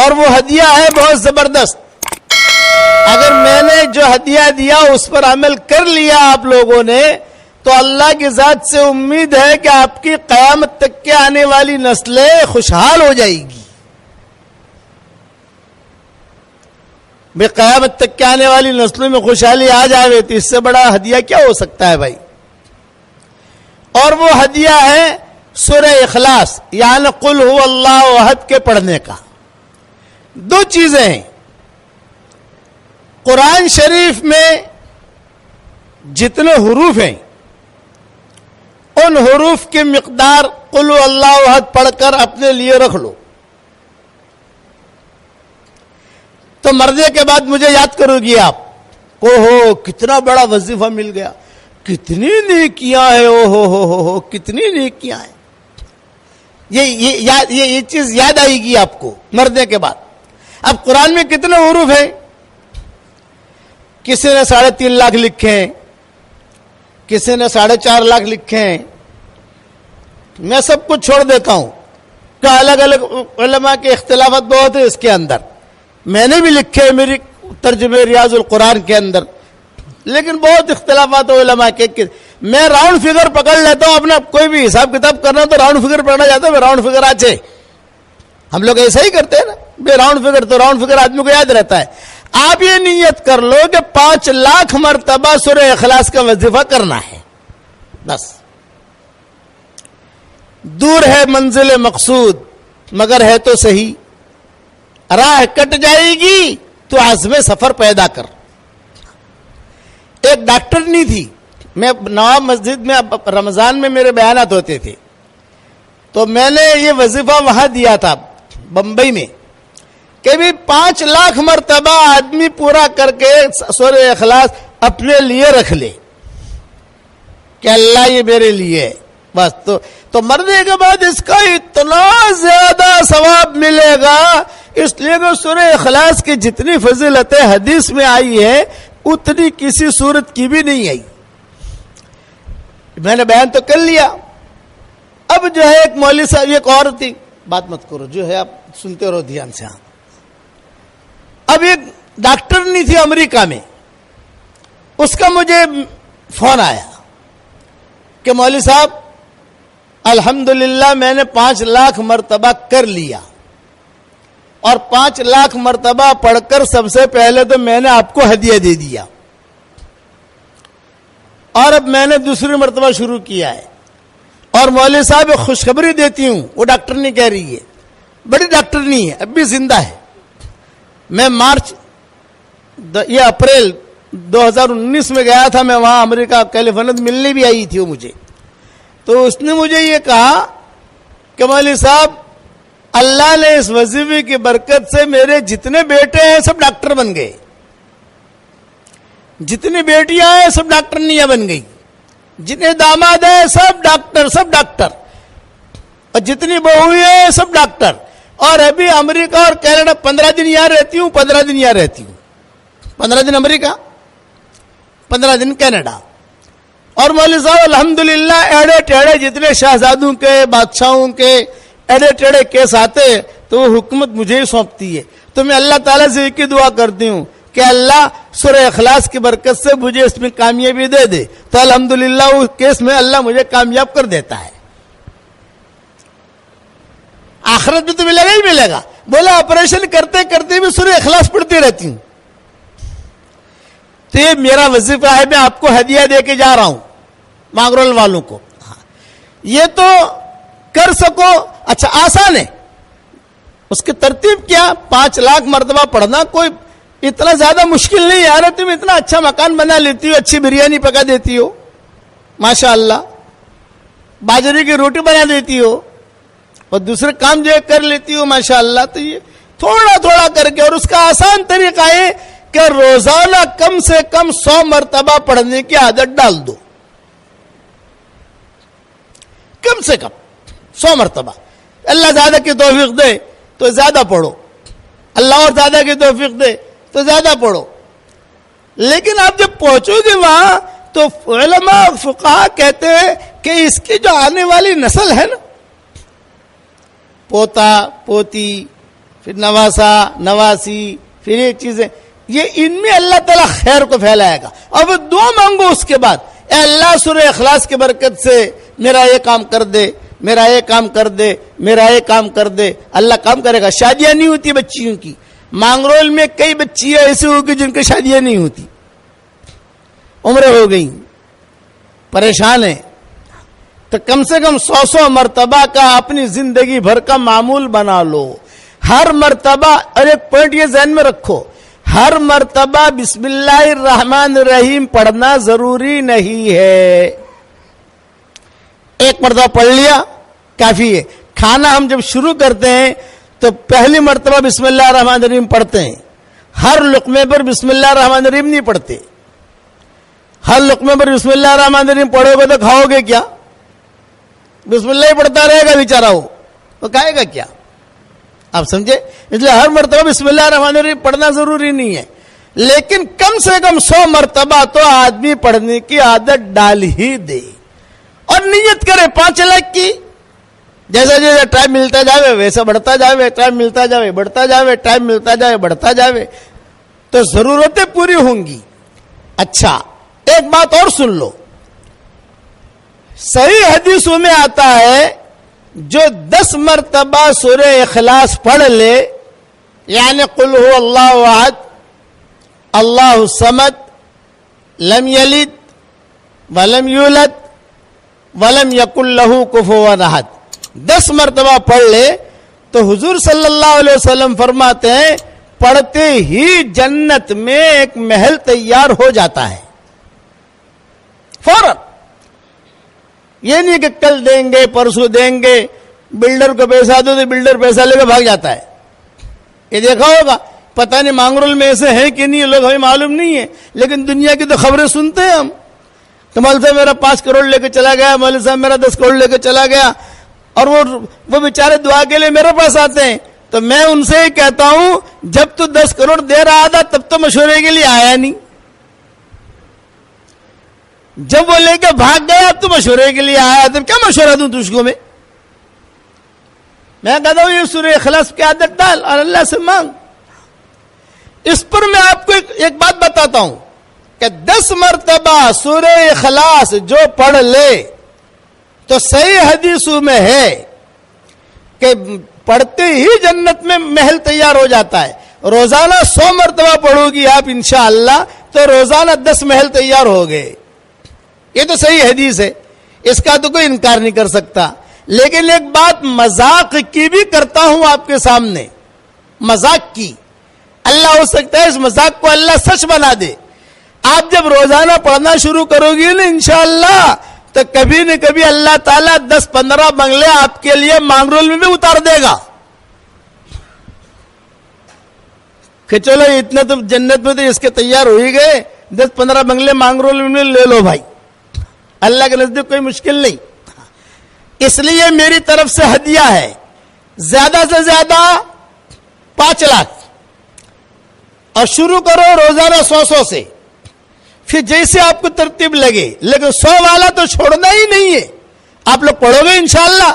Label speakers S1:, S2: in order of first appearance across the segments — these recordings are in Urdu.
S1: اور وہ ہدیہ ہے بہت زبردست. اگر میں نے جو ہدیہ دیا اس پر عمل کر لیا آپ لوگوں نے تو اللہ کی ذات سے امید ہے کہ آپ کی قیامت تک کے آنے والی نسلیں خوشحال ہو جائے گی. بے قیامت تک کے آنے والی نسلوں میں خوشحالی آ جائے تو اس سے بڑا ہدیہ کیا ہو سکتا ہے بھائی. اور وہ ہدیہ ہے سورہ اخلاص یعنی قل هو اللہ احد کے پڑھنے کا. دو چیزیں ہیں. قرآن شریف میں جتنے حروف ہیں ان حروف کی مقدار قل هو اللہ احد پڑھ کر اپنے لیے رکھ لو تو مرنے کے بعد مجھے یاد کرو گی آپ. اوہو کتنا بڑا وظیفہ مل گیا, کتنی نیکیاں ہیں, اوہو کتنی نیکیاں ہیں. یہ چیز یاد آئے گی آپ کو مرنے کے بعد. اب قرآن میں کتنے حروف ہیں؟ کسی نے 3.5 لاکھ لکھے ہیں, کسی نے 4.5 لاکھ لکھے ہیں. میں سب کچھ چھوڑ دیتا ہوں کہ الگ الگ علماء کے اختلافات بہت ہیں اس کے اندر. میں نے بھی لکھے ہیں میری ترجمہ ریاض القرآن کے اندر, لیکن بہت اختلافات علماء کے. میں راؤنڈ فگر پکڑ لیتا ہوں. اپنا کوئی بھی حساب کتاب کرنا تو راؤنڈ فگر پکڑنا جاتا ہے. راؤنڈ فگر آچے ہم لوگ ایسا ہی کرتے ہیں نا, بے راؤنڈ فگر تو راؤنڈ فگر آدمی کو یاد رہتا ہے. آپ یہ نیت کر لو کہ 5 لاکھ مرتبہ سورہ اخلاص کا وظیفہ کرنا ہے بس. دور ہے منزل مقصود مگر ہے تو صحیح, راہ کٹ جائے گی تو عزم سفر پیدا کر. ایک ڈاکٹر نہیں تھی, میں نواب مسجد میں رمضان میں میرے بیانات ہوتے تھے تو میں نے یہ وظیفہ وہاں دیا تھا بمبئی میں کہ بھی 5 لاکھ مرتبہ آدمی پورا کر کے سورہ اخلاص اپنے لیے رکھ لے کہ اللہ یہ میرے لیے ہے بس. تو مرنے کے بعد اس کا اتنا زیادہ ثواب ملے گا, اس لیے کہ سورہ اخلاص کی جتنی فضیلتیں حدیث میں آئی ہے اتنی کسی صورت کی بھی نہیں آئی. میں نے بیان تو کر لیا. اب جو ہے ایک مولوی صاحب, ایک اور تھی, بات مت کرو جو ہے آپ سنتے رہو دھیان سے. اب ایک ڈاکٹر نہیں تھی امریکہ میں, اس کا مجھے فون آیا کہ مولوی صاحب الحمدللہ میں نے 5 لاکھ مرتبہ کر لیا اور 5 لاکھ مرتبہ پڑھ کر سب سے پہلے تو میں نے آپ کو ہدیہ دے دیا اور اب میں نے دوسری مرتبہ شروع کیا ہے. اور مولوی صاحب ایک خوشخبری دیتی ہوں, وہ ڈاکٹر نہیں کہہ رہی ہے, بڑی ڈاکٹر نہیں ہے, اب بھی زندہ ہے. میں یہ اپریل 2019 میں گیا تھا, میں وہاں امریکہ کیلیفورنیا ملنے بھی آئی تھی وہ مجھے. تو اس نے مجھے یہ کہا کہ مولوی صاحب اللہ نے اس وظیفے کی برکت سے میرے جتنے بیٹے ہیں سب ڈاکٹر بن گئے, جتنی بیٹیاں ہیں سب ڈاکٹرنیاں بن گئی, جتنے داماد ہیں سب ڈاکٹر, اور جتنی بہویں ہیں سب ڈاکٹر. اور ابھی امریکہ اور کینیڈا 15 دن یہاں رہتی ہوں, 15 دن یہاں رہتی ہوں, 15 دن امریکہ 15 دن کینیڈا. اور مولوی صاحب الحمدللہ ایڑے ٹیڑے جتنے شہزادوں کے بادشاہوں کے ایڑے ٹیڑے کیس آتے تو وہ حکومت مجھے ہی سونپتی ہے. تو میں اللہ تعالیٰ سے ایک ہی دعا کرتی ہوں کہ اللہ سورہ اخلاص کی برکت سے مجھے اس میں کامیابی دے دے. تو الحمدللہ اس کیس میں اللہ مجھے کامیاب کر دیتا ہے. آخرت میں تو ملے گا ہی ملے گا. بولا آپریشن کرتے کرتے بھی سورہ اخلاص پڑھتی رہتی ہوں. تو یہ میرا وظیفہ ہے, میں آپ کو ہدیہ دے کے جا رہا ہوں مانگرول والوں کو. یہ تو کر سکو, اچھا آسان ہے. اس کی ترتیب کیا, 5 لاکھ مرتبہ پڑھنا کوئی اتنا زیادہ مشکل نہیں. یار تم اتنا اچھا مکان بنا لیتی ہو, اچھی بریانی پکا دیتی ہو ماشاء اللہ, باجرے کی روٹی بنا دیتی ہو اور دوسرے کام جو ہے کر لیتی ہو ماشاء اللہ. تو یہ تھوڑا تھوڑا کر کے, اور اس کا آسان طریقہ ہے کہ روزانہ کم سے کم 100 مرتبہ پڑھنے کی عادت ڈال دو. کم سے کم 100 مرتبہ. اللہ زیادہ کی توفیق دے تو زیادہ پڑھو, اللہ اور زیادہ کی توفیق دے تو زیادہ پڑھو. لیکن آپ جب پہنچو گے وہاں تو علماء فقہاء کہتے ہیں کہ اس کی جو آنے والی نسل ہے نا, پوتا پوتی پھر نواسا، نواسی، پھر یہ چیزیں، یہ ان میں اللہ تعالیٰ خیر کو پھیلائے گا. اور وہ دعا مانگو اس کے بعد، اے اللہ سورہ اخلاص کی برکت سے میرا یہ کام کر دے، میرا یہ کام کر دے، میرا یہ کام کر دے. اللہ کام کرے گا. شادیاں نہیں ہوتی بچیوں کی. مانگرول میں کئی بچیاں ایسی ہوگی جن کی شادیاں نہیں ہوتی، عمریں ہو گئی، پریشان ہیں. تو کم سے کم 100 مرتبہ کا اپنی زندگی بھر کا معمول بنا لو. ہر مرتبہ، اور ایک پوائنٹ یہ ذہن میں رکھو، ہر مرتبہ بسم اللہ الرحمن الرحیم پڑھنا ضروری نہیں ہے. ایک مرتبہ پڑھ لیا کافی ہے. کھانا ہم جب شروع کرتے ہیں تو پہلی مرتبہ بسم اللہ الرحمن الرحیم پڑھتے ہیں. ہر لقمے پر بسم اللہ الرحمن الرحیم نہیں پڑھتے. ہر لقمے پر بسم اللہ الرحمن الرحیم پڑھو گے تو کھاؤ گے کیا؟ بسم اللہ ہی پڑھتا رہے گا بیچارہ وہ، تو کھائے گا کیا؟ آپ سمجھے؟ اس لیے ہر مرتبہ بسم اللہ الرحمن الرحیم پڑھنا ضروری نہیں ہے، لیکن کم سے کم 100 مرتبہ تو آدمی پڑھنے کی عادت ڈال ہی دے. اور نیت کرے 5 لاکھ کی. جیسا جیسا ٹائم ملتا جاوے ویسا بڑھتا جاوے، ٹائم ملتا جاوے بڑھتا جاوے، ٹائم ملتا جاوے بڑھتا جاوے، تو ضرورتیں پوری ہوں گی. اچھا ایک بات اور سن لو، صحیح حدیثوں میں آتا ہے جو 10 مرتبہ سورہ اخلاص پڑھ لے، یعنی قل هو اللہ احد اللہ الصمد لم یلد ولم یولد ولم یکن لہ کفوا احد، 10 مرتبہ پڑھ لے تو حضور صلی اللہ علیہ وسلم فرماتے ہیں پڑھتے ہی جنت میں ایک محل تیار ہو جاتا ہے فوراً. یہ نہیں کہ کل دیں گے پرسوں دیں گے، بلڈر کو پیسہ دو تو بلڈر پیسہ لے کے بھاگ جاتا ہے. یہ دیکھا ہوگا، پتہ نہیں مانگرول میں ایسے ہیں کہ نہیں، لوگ ہمیں معلوم نہیں ہے، لیکن دنیا کی تو خبریں سنتے ہیں ہم. تو مول صاحب میرا 5 کروڑ لے کے چلا گیا، مول صاحب میرا 10 کروڑ لے کے چلا گیا، اور وہ بیچارے دعا کے لیے میرے پاس آتے ہیں. تو میں ان سے ہی کہتا ہوں جب تو 10 کروڑ دے رہا تھا تب تو مشورے کے لیے آیا نہیں، جب وہ لے کے بھاگ گیا اب تو مشورے کے لیے آیا، تو کیا مشورہ دوں تجھ کو؟ میں کہتا ہوں یہ سورہ اخلاص کی عادت ڈال اور اللہ سے مانگ. اس پر میں آپ کو ایک بات بتاتا ہوں کہ 10 مرتبہ سورہ اخلاص جو پڑھ لے تو صحیح حدیثوں میں ہے کہ پڑھتے ہی جنت میں محل تیار ہو جاتا ہے. روزانہ 100 مرتبہ پڑھو گی آپ انشاءاللہ تو روزانہ 10 محل تیار ہو گئے. یہ تو صحیح حدیث ہے، اس کا تو کوئی انکار نہیں کر سکتا. لیکن ایک بات مذاق کی بھی کرتا ہوں آپ کے سامنے، مذاق کی. اللہ ہو سکتا ہے اس مذاق کو اللہ سچ بنا دے. آپ جب روزانہ پڑھنا شروع کرو گی نا انشاءاللہ تو کبھی نہ کبھی اللہ تعالیٰ 10-15 بنگلے آپ کے لیے مانگرول میں بھی اتار دے گا کہ چلو اتنا تو جنت میں تو اس کے تیار ہو ہی گئے، 10-15 بنگلے مانگرول میں لے لو بھائی. اللہ کے نزدیک کوئی مشکل نہیں. اس لیے میری طرف سے ہدیہ ہے، زیادہ سے زیادہ 5 لاکھ، اور شروع کرو روزانہ 100 سے، پھر جیسے آپ کو ترتیب لگے. لیکن 100 والا تو چھوڑنا ہی نہیں ہے. آپ لوگ پڑھو گے انشاءاللہ.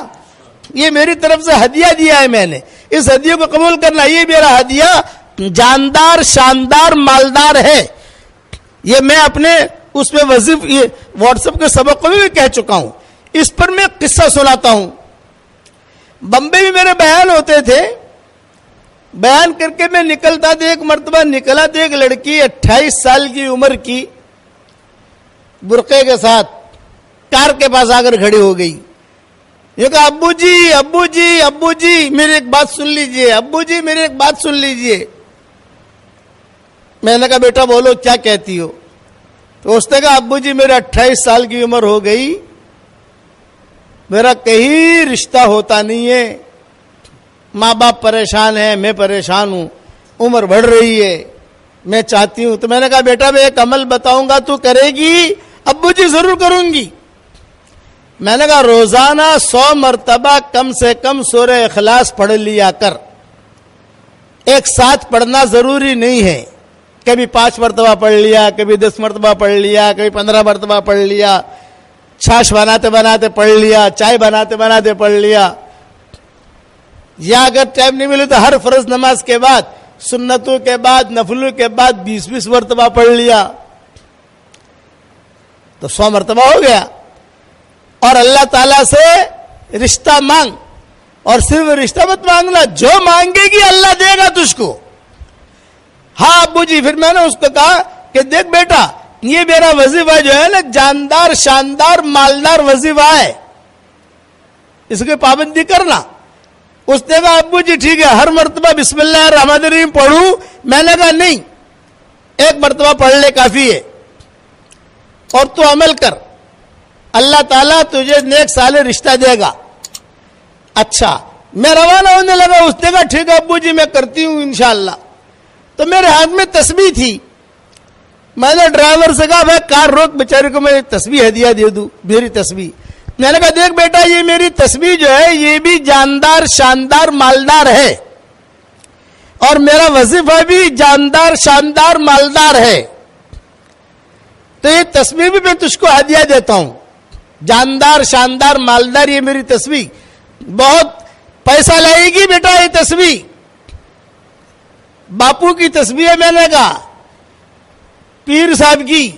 S1: یہ میری طرف سے ہدیہ دیا ہے میں نے، اس ہدیے کو قبول کرنا. یہ میرا ہدیہ جاندار شاندار مالدار ہے. یہ میں اپنے اس پہ واٹس ایپ کے سبق کو بھی کہہ چکا ہوں. اس پر میں قصہ سناتا ہوں. بمبئی میں میرے بیان ہوتے تھے، بیان کر کے میں نکلتا تھا. ایک مرتبہ نکلا تو ایک لڑکی 28 سال کی عمر کی برقعے کے ساتھ کار کے پاس آ کر کھڑی ہو گئی. یہ کہا ابو جی ابو جی ابو جی میری ایک بات سن لیجئے، ابو جی میری ایک بات سن لیجئے. میں نے کہا بیٹا بولو کیا کہتی ہو؟ تو اس نے کہا ابو جی میرے 28 سال کی عمر ہو گئی، میرا کہیں رشتہ ہوتا نہیں ہے، ماں باپ پریشان ہیں، میں پریشان ہوں، عمر بڑھ رہی ہے، میں چاہتی ہوں. تو میں نے کہا بیٹا میں ایک عمل بتاؤں گا تو کرے گی؟ ابو جی ضرور کروں گی. میں نے کہا روزانہ 100 مرتبہ کم سے کم سورہ اخلاص پڑھ لیا کر. ایک ساتھ پڑھنا ضروری نہیں ہے، کبھی 5 مرتبہ پڑھ لیا، کبھی 10 مرتبہ پڑھ لیا، کبھی 15 مرتبہ پڑھ لیا، چھاش بناتے بناتے پڑھ لیا، چائے بناتے بناتے پڑھ لیا. یا اگر ٹائم نہیں ملے تو ہر فرض نماز کے بعد سنتوں کے بعد نفلوں کے بعد 20 مرتبہ پڑھ لیا تو 100 مرتبہ ہو گیا. اور اللہ تعالیٰ سے رشتہ مانگ, اور صرف رشتہ مت مانگنا, جو مانگے گی اللہ دے گا تجھ کو. ہاں ابو جی, پھر میں نے اس کو کہا کہ دیکھ بیٹا, یہ میرا وظیفہ جو ہے نا جاندار شاندار مالدار وظیفہ ہے, اس کی پابندی کرنا. اس نے کہا ابو جی ٹھیک ہے, ہر مرتبہ بسم اللہ الرحمن الرحیم پڑھوں؟ میں نے کہا نہیں, ایک مرتبہ پڑھ لے کافی ہے, اور تو عمل کر, اللہ تعالیٰ تجھے نیک صالح رشتہ دے گا. اچھا, میں روانہ ہونے لگا. اس نے کہا ٹھیک ہے ابو جی میں کرتی ہوں انشاءاللہ. تو میرے ہاتھ میں تسبیح تھی. میں نے ڈرائیور سے کہا بھائی کار روک, بیچارے کو میں تسبیح ہدیہ دے دوں, میری تسبیح. میں نے کہا دیکھ بیٹا, یہ میری تسبیح جو ہے یہ بھی جاندار شاندار مالدار ہے, اور میرا وظیفہ بھی جاندار شاندار مالدار ہے, تو یہ تسبیح بھی میں تجھ کو ہدیہ دیتا ہوں. جاندار شاندار مالدار یہ میری تسبیح بہت پیسہ لائے گی بیٹا. یہ تسبیح باپو کی تسبیح ہے, میں نے کہا پیر صاحب کی,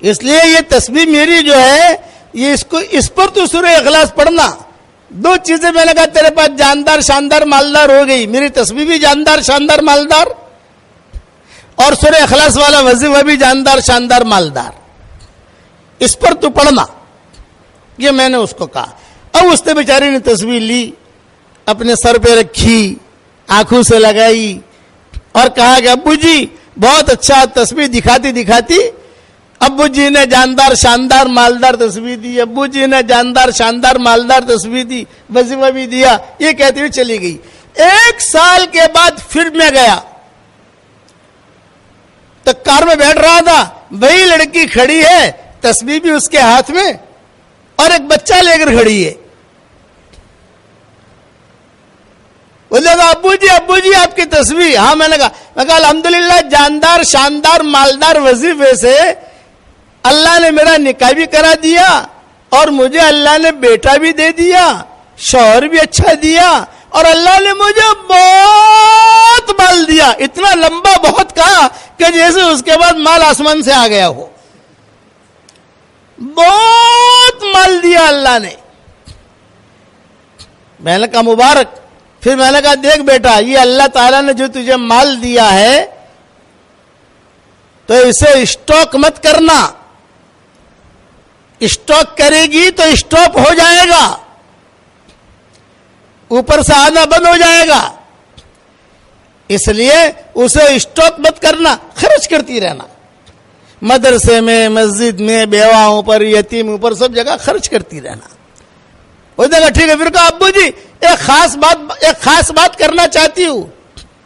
S1: اس لیے یہ تسبیح میری جو ہے یہ اس پر تو سورہ اخلاص پڑھنا. 2 چیزیں میں نے کہا تیرے پاس جاندار شاندار مالدار ہو گئی, میری تسبیح بھی جاندار شاندار مالدار, اور سورہ اخلاص والا وظیفہ بھی جاندار شاندار مالدار, اس پر تو پڑھنا. یہ میں نے اس کو کہا. اب اس نے بیچاری نے تسبیح لی, اپنے سر پہ رکھی, آنکھوں سے لگائی, اور کہا کہ ابو جی بہت اچھا. تسبیح دکھاتی دکھاتی ابو جی نے جاندار شاندار مالدار تسبیح دی, ابو جی نے جاندار شاندار مالدار تسبیح دی, وظیفہ بھی دیا. یہ کہتے ہوئے چلی گئی. 1 سال کے بعد پھر میں گیا تو کار میں بیٹھ رہا تھا, وہی لڑکی کھڑی ہے, تسبیح بھی اس کے ہاتھ میں, اور ایک بچہ لے کر کھڑی ہے. بولے گا ابو جی آپ کی تسبیح. ہاں, میں نے کہا الحمدللہ جاندار شاندار مالدار وظیفے سے اللہ نے میرا نکاح بھی کرا دیا, اور مجھے اللہ نے بیٹا بھی دے دیا, شوہر بھی اچھا دیا, اور اللہ نے مجھے بہت مال دیا. اتنا لمبا بہت کہا کہ جیسے اس کے بعد مال آسمان سے آ گیا ہو. بہت مال دیا اللہ نے. میں نے کہا مبارک. پھر میں نے کہا دیکھ بیٹا, یہ اللہ تعالیٰ نے جو تجھے مال دیا ہے تو اسے اسٹاک مت کرنا. اسٹاک کرے گی تو اسٹاپ ہو جائے گا, اوپر سے آنا بند ہو جائے گا. اس لیے اسے اسٹاک مت کرنا, خرچ کرتی رہنا. مدرسے میں, مسجد میں, بیواؤں پر, یتیموں پر, سب جگہ خرچ کرتی رہنا. وہ دیکھا ٹھیک ہے. پھر کہا ابو جی ایک خاص بات کرنا چاہتی ہوں.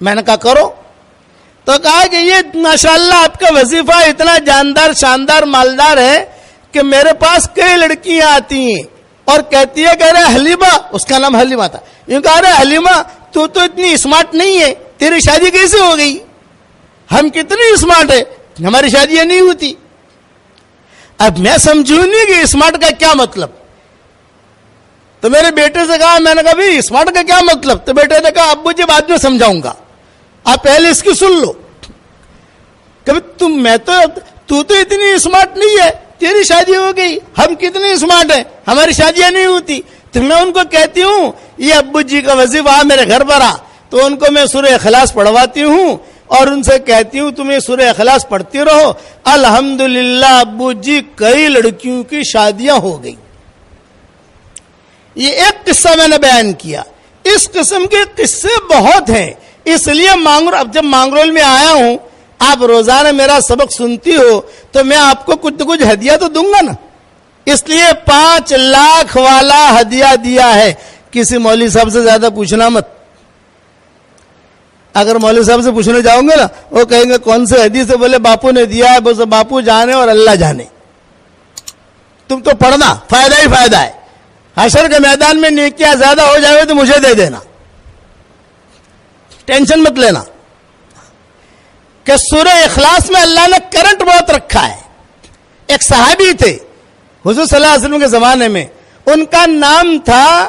S1: میں نے کہا کرو. تو کہا کہ یہ ماشاءاللہ آپ کا وظیفہ اتنا جاندار شاندار مالدار ہے کہ میرے پاس کئی لڑکیاں آتی ہیں اور کہتی ہے کہ ارے حلیمہ, اس کا نام حلیمہ تھا, یوں کہا ارے حلیمہ تو اتنی اسمارٹ نہیں ہے, تیری شادی کیسے ہو گئی؟ ہم کتنی اسمارٹ ہے, ہماری شادیاں نہیں ہوتی. اب میں سمجھوں نہیں کہ اسمارٹ کا کیا مطلب. تو میرے بیٹے سے کہا, میں نے کہا بھائی اسمارٹ کا کیا مطلب؟ تو بیٹے نے کہا ابو جی بعد میں سمجھاؤں گا, آپ پہلے اس کی سن لو. کہ تو اتنی اسمارٹ نہیں ہے, تیری شادی ہو گئی, ہم کتنی اسمارٹ ہیں, ہماری شادیاں نہیں ہوتی. تو میں ان کو کہتی ہوں یہ ابو جی کا وظیفہ میرے گھر پر آ, تو ان کو میں سورہ اخلاص پڑھواتی ہوں اور ان سے کہتی ہوں تم یہ سورہ اخلاص پڑھتی رہو. الحمدللہ ابو جی کئی لڑکیوں کی شادیاں ہو گئی. یہ ایک قصہ میں نے بیان کیا. اس قسم کے قصے بہت ہیں. اس لیے اب جب مانگرول میں آیا ہوں, آپ روزانہ میرا سبق سنتی ہو تو میں آپ کو کچھ نہ کچھ ہدیہ تو دوں گا نا. اس لیے 5 لاکھ والا ہدیہ دیا ہے. کسی مولوی صاحب سے زیادہ پوچھنا مت. اگر مولوی صاحب سے پوچھنے جاؤں گے نا, وہ کہیں گے کون سے حدیث سے, بولے باپو نے دیا ہے. بولے باپو جانے اور اللہ جانے. تم تو پڑھنا, فائدہ ہی فائدہ ہے. حشر کے میدان میں نیکیاں زیادہ ہو جائے تو مجھے دے دینا, ٹینشن مت لینا. کہ سورہ اخلاص میں اللہ نے کرنٹ بہت رکھا ہے. ایک صحابی تھے حضور صلی اللہ علیہ وسلم کے زمانے میں, ان کا نام تھا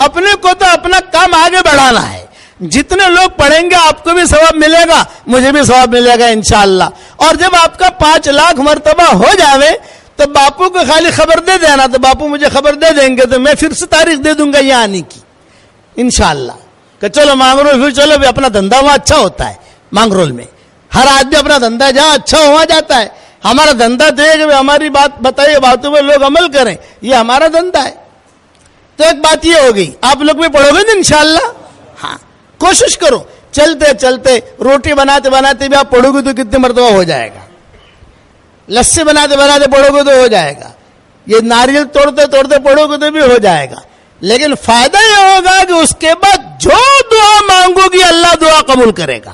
S1: اپنے کو تو اپنا کام آگے بڑھانا ہے. جتنے لوگ پڑھیں گے آپ کو بھی ثواب ملے گا, مجھے بھی ثواب ملے گا انشاءاللہ. اور جب آپ کا 5 لاکھ مرتبہ ہو جاوے تو باپو کو خالی خبر دے دینا, تو باپو مجھے خبر دے دیں گے تو میں پھر سے تاریخ دے دوں گا یہ آنے کی انشاءاللہ, کہ چلو مانگرول پھر چلو بھی اپنا دھندا وہاں اچھا ہوتا ہے. مانگرول میں ہر آدمی اپنا دھندا جہاں اچھا ہوا جاتا ہے. ہمارا دھندا تو ہے کہ ہماری بات بتائیے, باتوں پہ لوگ عمل کریں, یہ ہمارا دھندا ہے. تو ایک بات یہ ہو گئی, آپ لوگ بھی پڑھو گے نا انشاءاللہ. ہاں کوشش کرو, چلتے چلتے روٹی بناتے بناتے بھی آپ پڑھو گے تو کتنے مرتبہ ہو جائے گا. لسی بناتے بناتے پڑھو گے تو ہو جائے گا. یہ ناریل توڑتے توڑتے پڑھو گے تو بھی ہو جائے گا. لیکن فائدہ یہ ہوگا کہ اس کے بعد جو دعا مانگو گی اللہ دعا قبول کرے گا.